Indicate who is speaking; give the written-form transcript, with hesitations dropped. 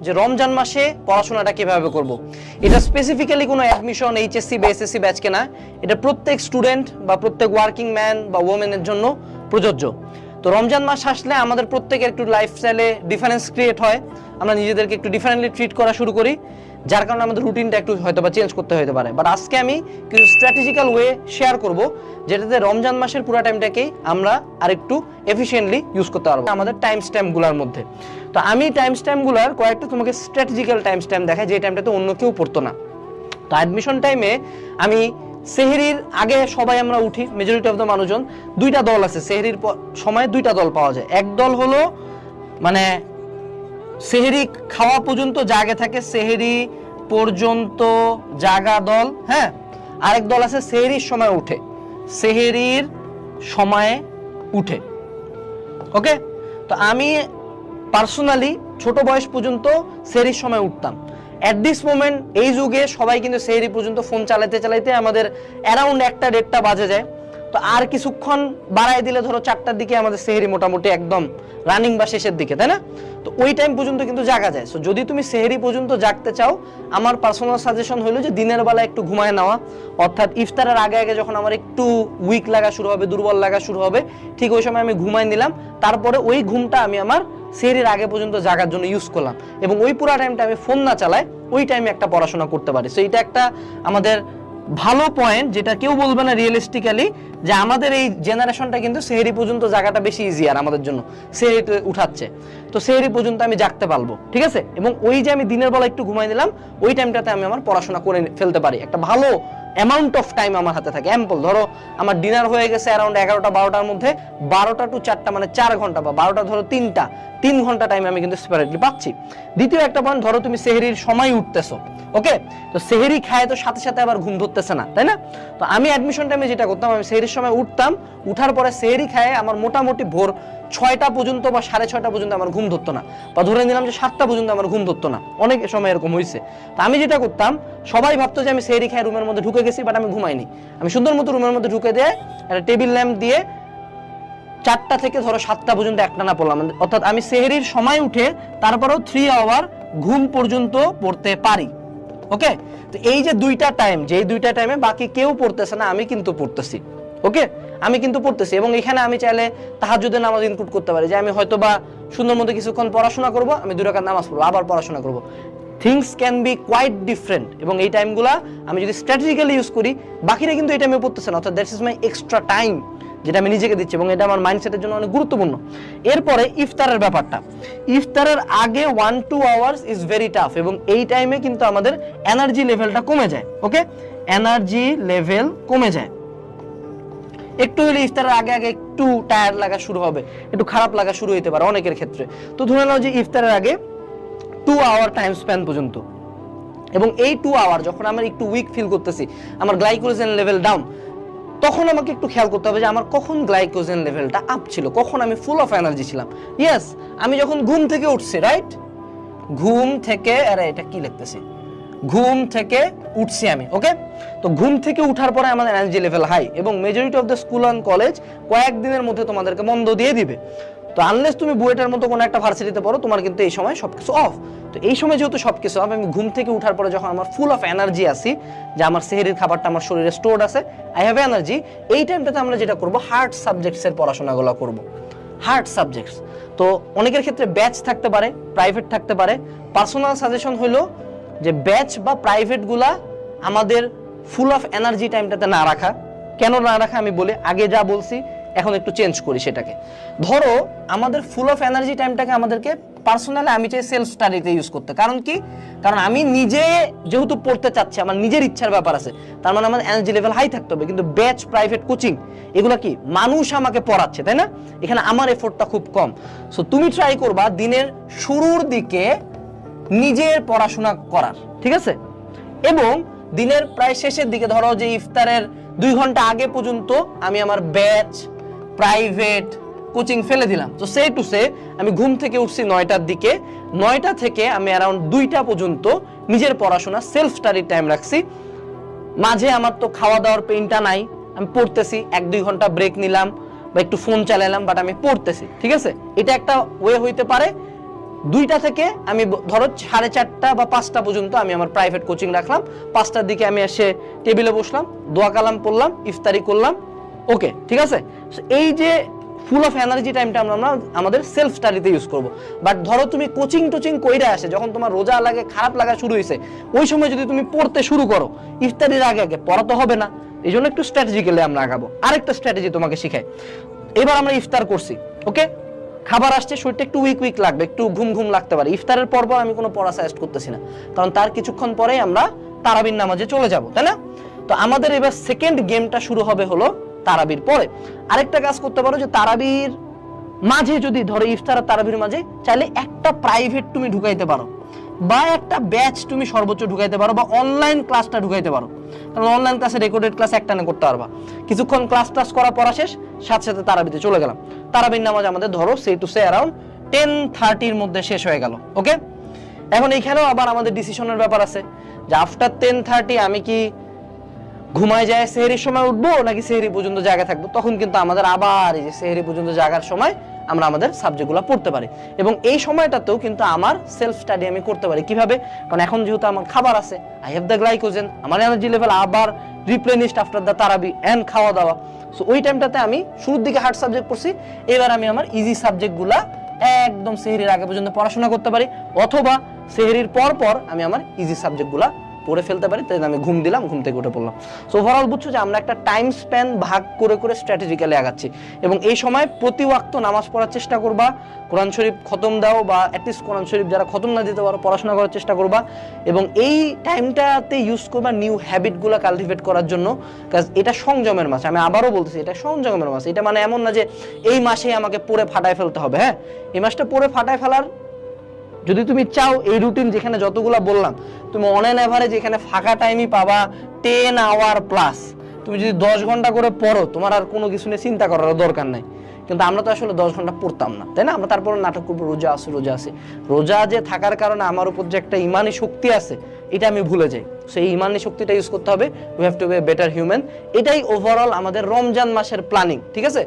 Speaker 1: যে রমজান মাসে পড়াশোনাটা কিভাবে করব। এটা স্পেসিফিক্যালি কোনো অ্যাডমিশন এইচএসসি বা এসএসসি ব্যাচকে না, এটা প্রত্যেক স্টুডেন্ট বা প্রত্যেক ওয়ার্কিং ম্যান বা ওমেনের জন্য প্রযোজ্য। তো রমজান মাস আসলে আমাদের প্রত্যেকের একটু লাইফস্টাইলে ডিফারেন্স ক্রিয়েট হয়, আমরা নিজেদেরকে একটু ডিফারেন্টলি ট্রিট করা শুরু করি, যার কারণে আমাদের রুটিনটা একটু হয়তো বা চেঞ্জ করতে হতে পারে। বাট আজকে আমি কিছু স্ট্র্যাটেজিক্যাল ওয়ে শেয়ার করব, যেটাতে রমজান মাসের পুরো টাইমটাকেই আমরা আরেকটু এফিশিয়েন্টলি ইউজ করতে পারবো আমাদের টাইম স্ট্যাম্পগুলোর মধ্যে। তো আমি টাইম স্ট্যাম্পগুলোর কয়েকটা তোমাকে স্ট্র্যাটেজিক্যাল টাইম স্ট্যাম্প দেখাই, যে টাইমটাতে অন্য কেউ পড়তো না। তো অ্যাডমিশন টাইমে আমি সেহরির আগে সবাই আমরা উঠি, মেজরিটি অফ দ্য মানুষজন। দুইটা দল আছে সেহরির সময়, দুইটা দল পাওয়া যায়। এক দল হলো মানে সেহরি খাওয়া পর্যন্ত জাগে থাকে, সেহরি পর্যন্ত জাগা দল, হ্যাঁ। আরেক দল আছে সেহরির সময় উঠে, সেহরির সময়ে উঠে। ওকে, তো আমি পার্সোনালি ছোট বয়স পর্যন্ত সেহরির সময় উঠতাম। অ্যাট দিস মোমেন্ট এই যুগে সবাই কিন্তু সেহরি পর্যন্ত ফোন চালাইতে চালাইতে আমাদের অ্যারাউন্ড 1টা-1.5টা বাজে যায়। তো আর কিছুক্ষণ বাড়াই দিলে ধরো 4টার দিকে আমাদের সেহরি মোটামুটি একদম রানিং বা শেষের দিকে, তাই না? তো ওই টাইম পর্যন্ত কিন্তু জাগা যায়। সো যদি তুমি সেহরি পর্যন্ত জাগতে চাও, আমার পার্সোনাল সাজেশন হলো যে দিনের বেলা একটু ঘুমায় নেওয়া, অর্থাৎ ইফতারের আগে আগে যখন আমার একটু উইক লাগা শুরু হবে, দুর্বল লাগা শুরু হবে, ঠিক ওই সময় আমি ঘুমায় নিলাম। তারপরে ওই ঘুমটা আমি আমার সেহরির আগে পর্যন্ত জাগার জন্য ইউজ করলাম, এবং ওই পুরা টাইমটা আমি ফোন না চালাই, ওই টাইমে একটা পড়াশোনা করতে পারি। সো এটা একটা আমাদের ভালো পয়েন্ট, যেটা কেউ বলবে না রিয়েলিস্টিক্যালি, যে আমাদের এই জেনারেশনটা কিন্তু সেহরি পর্যন্ত জায়গাটা বেশি ইজিয়ার আমাদের জন্য, সেহরিতে উঠাচ্ছে। তো সেহরি পর্যন্ত আমি জাগতে পারবো, ঠিক আছে? এবং ওই যে আমি দিনের বেলা একটু ঘুমাই দিলাম, ওই টাইমটাতে আমি আমার পড়াশোনা করে ফেলতে পারি। একটা ভালো অ্যামাউন্ট অফ টাইম আমার হাতে থাকে, অ্যাম্পল। ধরো আমার ডিনার হয়ে গেছে অ্যারাউন্ড 11টা-12টার মধ্যে, 12টা টু 4টা মানে 4 ঘন্টা, বা 12টা ধরো 3টা, 3 ঘন্টা টাইম আমি কিন্তু সেপারেটলি পাচ্ছি। দ্বিতীয় একটা পয়েন্ট, ধরো তুমি সেহরির সময় উঠতেছো, ওকে, তো সেহরি খায় তো সাথে সাথে আবার ঘুম ধরতেছে না, তাই না? তো আমি অ্যাডমিশন টাইমে যেটা করতাম, আমি সেহরির সময় উঠতাম, উঠার পরে সেহরি খায় আমার মোটামুটি ভোর 6টা পর্যন্ত বা 6:30 পর্যন্ত আমার ঘুম ধরতো না, বা ধরে নিলাম যে 7টা পর্যন্ত আমার ঘুম ধরতো না, অনেক সময় এরকম হয়েছে। তো আমি যেটা করতাম, সবাই ভাবতো যে আমি সেহরি খায় রুমের মধ্যে ঢুকে গেছি, বাট আমি ঘুমাইনি। আমি সুন্দর মতো রুমের মধ্যে ঢুকে দিয়ে একটা টেবিল ল্যাম্প দিয়ে 4টা থেকে ধরো 7টা পর্যন্ত একটানা পড়লাম, অর্থাৎ আমি সেহরির সময় উঠে তারপরেও 3 আওয়ার ঘুম পর্যন্ত পড়তে পারি। ওকে, তো এই যে দুইটা টাইম, যে দুইটা টাইমে বাকি কেউ পড়তেছে না, আমি কিন্তু পড়তেছি। ওকে, আমি কিন্তু পড়তেছি, এবং এখানে আমি চাইলে তাহাজ্জুদের নামাজ ইনক্লুড করতে পারি, যে আমি হয়তো বা সুন্দর মতো কিছুক্ষণ পড়াশোনা করব, আমি 2 রাকাত নামাজ পড়বো, আবার পড়াশোনা করব। Things can be quite different, এবং এই টাইমগুলা আমি যদি স্ট্র্যাটেজিক্যালি ইউজ করি, বাকিরা কিন্তু এই টাইমে পড়তেছে না, অর্থাৎ that's is my extra time, যেটা আমি নিজেকে দিচ্ছি, এবং এটা আমার মাইন্ডসেটের জন্য অনেক গুরুত্বপূর্ণ। এরপরে ইফতারের ব্যাপারটা, ইফতারের আগে 1-2 আওয়ার্স ইজ ভেরি টাফ, এবং এই টাইমে কিন্তু আমাদের এনার্জি লেভেলটা কমে যায়। ওকে, এনার্জি লেভেল কমে যায়, একটু হলে ইফতারের আগে আগে একটু টায়ার্ড লাগা শুরু হবে, একটু খারাপ লাগা শুরু হতে পারে অনেকের ক্ষেত্রে। তো ধরে নাও যে ইফতারের আগে 2 আওয়ার টাইম স্প্যান পর্যন্ত, এবং এই 2 আওয়ার যখন আমরা একটু উইক ফিল করতেছি, আমার গ্লাইকোজেন লেভেল ডাউন, তখন আমাকে একটু খেয়াল করতে হবে যে আমার কখন গ্লাইকোজেন লেভেলটা আপ ছিল, কখন আমি ফুল অফ এনার্জি ছিলাম। ইয়েস, আমি যখন ঘুম থেকে উঠছি, রাইট, ঘুম থেকে, আরে এটা কি লিখতেছি, ঘুম থেকে উঠছি আমি। ওকে, তো ঘুম থেকে উঠার পরে আমাদের এনার্জি লেভেল হাই, এবং majority of the school and college কয়েকদিনের মধ্যে তোমাদেরকে বন্ধ দিয়ে দিবে। তো আনলেস তুমি বুয়েটের মতো কোনো একটা ভার্সিটিতে পড়ো, তোমার কিন্তু এই সময় সবকিছু অফ। তো এই সময় যেহেতু সবকিছু অফ, আমি ঘুম থেকে উঠার পরে যখন আমার ফুল অফ এনার্জি আসি, যে আমার সেহরির খাবারটা আমার শরীরে স্টোর্ড আছে, আই হ্যাভ এনার্জি, এই টাইমটাতে আমরা যেটা করবো, হার্ড সাবজেক্টসের পড়াশোনাগুলো করবো। হার্ড সাবজেক্টস, তো অনেকের ক্ষেত্রে ব্যাচ থাকতে পারে, প্রাইভেট থাকতে পারে। পার্সোনাল সাজেশন হলো যে ব্যাচ বা প্রাইভেটগুলা আমাদের ফুল অফ এনার্জি টাইমটাতে না রাখা। কেন না রাখা আমি বলি, আগে যা বলছি এখন একটু চেঞ্জ করি সেটাকে। ধরো আমাদের ফুল অফ এনার্জি টাইমটাকে আমাদেরকে পার্সোনালি আমি চাই সেলফ স্টাডিতে ইউজ করতে। কারণ কি, কারণ আমি নিজে যেহেতু পড়তে চাচ্ছি, আমার নিজের ইচ্ছার ব্যাপার আছে, তার মানে আমার এনার্জি লেভেল হাই থাকতে হবে। কিন্তু ব্যাচ, প্রাইভেট কোচিং, এগুলো কি মানুষ আমাকে পড়াচ্ছে, তাই না? এখানে আমার এফোর্টটা খুব কম। সো তুমি ট্রাই করবা দিনের শুরুর দিকে নিজের পড়াশোনা করার, ঠিক আছে? এবং দিনের প্রায় শেষের দিকে, ধরো যে ইফতারের 2 ঘন্টা আগে পর্যন্ত আমি আমার ব্যাচ, প্রাইভেট, কোচিং ফেলে দিলাম। তো সে টু সে আমি ঘুম থেকে উঠছি 9টার দিকে, 9টা থেকে আমি অ্যারাউন্ড 2টা পর্যন্ত নিজের পড়াশোনা সেলফ স্টাডির টাইম রাখছি। মাঝে আমার তো খাওয়া দাওয়ার পেইনটা নাই, আমি পড়তেছি, 1-2 ঘন্টা ব্রেক নিলাম বা একটু ফোন চালালাম, বাট আমি পড়তেছি, ঠিক আছে? এটা একটা ওয়ে হইতে পারে 2টা থেকে আমি ধরো 4:30 বা 5টা পর্যন্ত আমি আমার প্রাইভেট কোচিং রাখলাম, 5টার দিকে আমি এসে টেবিলে বসলাম, দোয়া কালাম পড়লাম, ইফতারি করলাম, ওকে ঠিক আছে। এই যে ফুল অফ এনার্জি টাইমটা আমরা আমাদের সেলফ স্টাডিতে ইউজ করব। বাট ধরো তুমি কোচিং কইরা আসে যখন তোমার রোজা লাগে, খারাপ লাগা শুরু হয়েছে, ওই সময় যদি তুমি পড়তে শুরু করো ইফতারির আগে আগে, পড়া তো হবে না। এই জন্য একটু স্ট্র্যাটেজিক্যালি আমরা আগাবো। আরেকটা স্ট্র্যাটেজি তোমাকে শিখাই। এবার আমরা ইফতার করছি, ওকে, খাবার আসছে, শরীরটা একটু উইক লাগবে, একটু ঘুম লাগতে পারে। ইফতারের পর আমি কোনো পড়া সাজেস্ট করতেছি না, কারণ তার কিছুক্ষণ পরেই আমরা তারাবির নামাজে চলে যাব, তাই না? তো আমাদের এবার সেকেন্ড গেমটা শুরু হবে হলো তারাবির পরে। আরেকটা কাজ করতে পারো যে তারাবির মাঝে যদি ধরো ইফতার আর তারাবির মাঝে চাইলে একটা প্রাইভেট তুমি ঢুকাইতে পারো, বা একটা ব্যাচ তুমি সর্বোচ্চ ঢুকাইতে পারো, বা অনলাইন ক্লাসটা ঢুকাইতে পারো। কারণ অনলাইন ক্লাসে রেকর্ডেড ক্লাস একটানে করতে পারবা, কিছুক্ষণ ক্লাস করা পড়া শেষ, সাথে সাথে তারাবিতে চলে গেলাম। তারাবির নামাজ আমাদের ধরো সে অ্যারাউন্ড 10:30-র মধ্যে শেষ হয়ে গেল, ওকে। এখন এইখানেও আবার আমাদের ডিসিশনের ব্যাপার আছে যে আফটার 10:30 আমি কি ঘুমায় যায় সেহরির সময় উঠবো নাকি সেহরি পর্যন্ত জায়গা থাকবো। তখন কিন্তু আমাদের আবার এই যে সেহরি পর্যন্ত জাগার সময় আমরা আমাদের সাবজেক্টগুলো পড়তে পারি, এবং এই সময়টাতেও কিন্তু আমার সেলফ স্টাডি আমি করতে পারি। কিভাবে? কারণ এখন যেহেতু আমার খাবার আছে, আই হ্যাভ দ্য গ্লাইকোজেন, আমার এনার্জি লেভেল আবার রিপ্লেনিশড আফটার দ্য তারাবি এন্ড খাওয়া দাওয়া। সো ওই টাইমটাতে আমি শুরুর দিকে হার্ড সাবজেক্ট পড়ছি, এবার আমি আমার ইজি সাবজেক্টগুলা একদম সেহরির আগে পর্যন্ত পড়াশোনা করতে পারি, অথবা সেহরির পর আমি আমার ইজি সাবজেক্টগুলা পড়ে ফেলতে পারি। তাই আমি ঘুম দিলাম, ঘুম থেকে উঠে পড়লাম। সো ওভারঅল বুঝছো যে আমরা একটা টাইম স্প্যান ভাগ করে স্ট্র্যাটেজিক্যালি আগাচ্ছি, এবং এই সময় প্রতি ওয়াক্ত নামাজ পড়ার চেষ্টা করবা, কোরআন শরীফ খতম দাও, বা অ্যাটলিস্ট কোরআন শরীফ যারা খতম না দিতে পারো পড়াশোনা করার চেষ্টা করবা, এবং এই টাইমটাতে ইউজ করবা নিউ হ্যাবিটগুলো কালটিভেট করার জন্য। কারণ এটা সংযমের মাস, আমি আবারও বলতেছি এটা সংযমের মাস। এটা মানে এমন না যে এই মাসে আমাকে পড়ে ফাটায় ফেলতে হবে। হ্যাঁ, এই মাসটা পড়ে ফাটায় ফেলার যদি তুমি চাও, এই রুটিন যেখানে যতগুলা বললাম, তুমি অন অ্যান এভারেজ এখানে ফাঁকা টাইমই পাবা 10 আওয়ার প্লাস। তুমি যদি 10 ঘন্টা করে পড়ো, তোমার আর কোনো কিছু নিয়ে চিন্তা করার দরকার নাই। কিন্তু আমরা তো আসলে 10 ঘন্টা পড়তাম না, তাই না? আমরা তারপরে নাটক করবো রোজা আছে। রোজা যে থাকার কারণে আমার উপর যে একটা ইমানি শক্তি আছে, এটা আমি ভুলে যাই। সেই ইমানি শক্তিটা ইউজ করতে হবে। We have to be better human. এটাই ওভারঅল আমাদের রমজান মাসের প্ল্যানিং, ঠিক আছে?